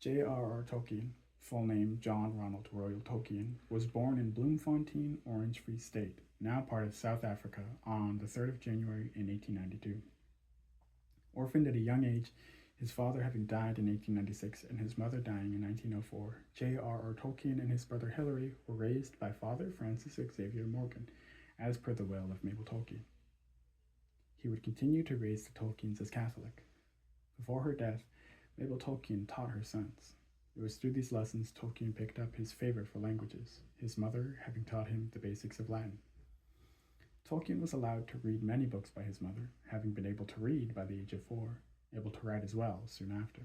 J.R.R. Tolkien, full name John Ronald Royal Tolkien, was born in Bloemfontein, Orange Free State, now part of South Africa, on the 3rd of January in 1892. Orphaned at a young age, his father having died in 1896 and his mother dying in 1904, J.R.R. Tolkien and his brother Hilary were raised by Father Francis Xavier Morgan, as per the will of Mabel Tolkien. He would continue to raise the Tolkiens as Catholic. Before her death, Mabel Tolkien taught her sons. It was through these lessons Tolkien picked up his favor for languages, his mother having taught him the basics of Latin. Tolkien was allowed to read many books by his mother, having been able to read by the age of 4, able to write as well soon after.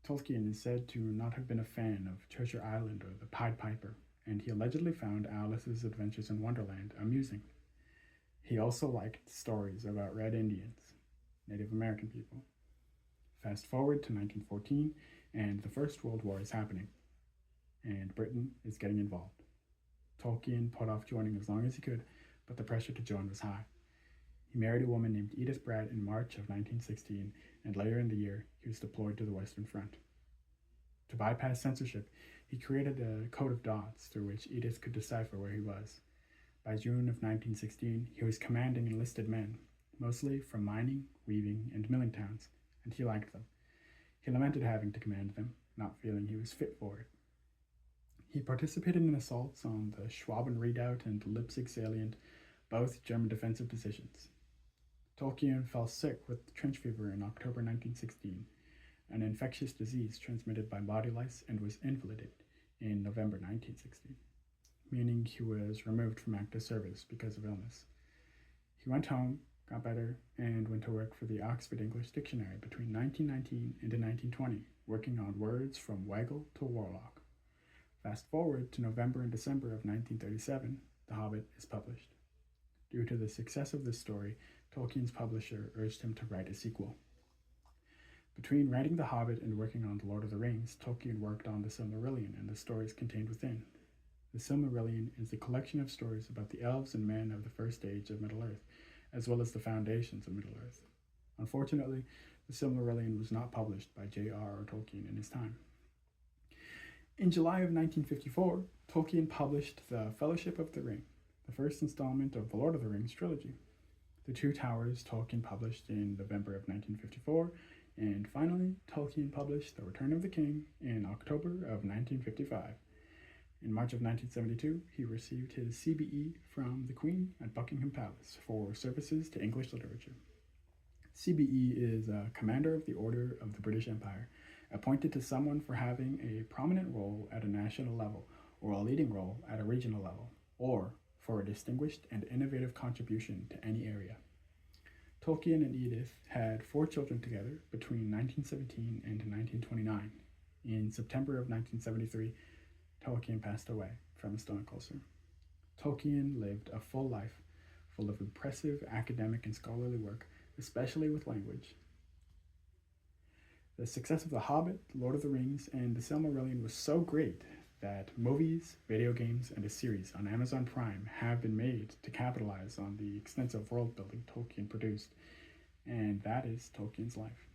Tolkien is said to not have been a fan of Treasure Island or the Pied Piper, and he allegedly found Alice's Adventures in Wonderland amusing. He also liked stories about Red Indians, Native American people. Fast forward to 1914, and the First World War is happening, and Britain is getting involved. Tolkien put off joining as long as he could, but the pressure to join was high. He married a woman named Edith Bratt in March of 1916, and later in the year, he was deployed to the Western Front. To bypass censorship, he created a code of dots through which Edith could decipher where he was. By June of 1916, he was commanding enlisted men, mostly from mining, weaving, and milling towns, and he liked them. He lamented having to command them, not feeling he was fit for it. He participated in assaults on the Schwaben Redoubt and Leipzig salient, both German defensive positions. Tolkien fell sick with trench fever in October 1916, an infectious disease transmitted by body lice, and was invalided in November 1916, meaning he was removed from active service because of illness. He went home, got better, and went to work for the Oxford English Dictionary between 1919 and 1920, working on words from waggle to warlock. Fast forward to November and December of 1937, The Hobbit is published. Due to the success of this story, Tolkien's publisher urged him to write a sequel. Between writing The Hobbit and working on The Lord of the Rings, Tolkien worked on the Silmarillion and the stories contained within. The Silmarillion is a collection of stories about the elves and men of the first age of Middle-earth, as well as the foundations of Middle-earth. Unfortunately, the Silmarillion was not published by J.R.R. Tolkien in his time. In July of 1954, Tolkien published The Fellowship of the Ring, the first installment of the Lord of the Rings trilogy. The Two Towers Tolkien published in November of 1954, and finally, Tolkien published The Return of the King in October of 1955. In March of 1972, he received his CBE from the Queen at Buckingham Palace for services to English literature. CBE is a Commander of the Order of the British Empire, appointed to someone for having a prominent role at a national level or a leading role at a regional level, or for a distinguished and innovative contribution to any area. Tolkien and Edith had 4 children together between 1917 and 1929. In September of 1973, Tolkien passed away from a stomach ulcer. Tolkien lived a full life, full of impressive academic and scholarly work, especially with language. The success of The Hobbit, Lord of the Rings, and The Silmarillion was so great that movies, video games, and a series on Amazon Prime have been made to capitalize on the extensive world building Tolkien produced, and that is Tolkien's life.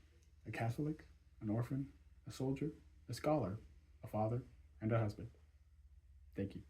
A Catholic, an orphan, a soldier, a scholar, a father, and a husband. Thank you.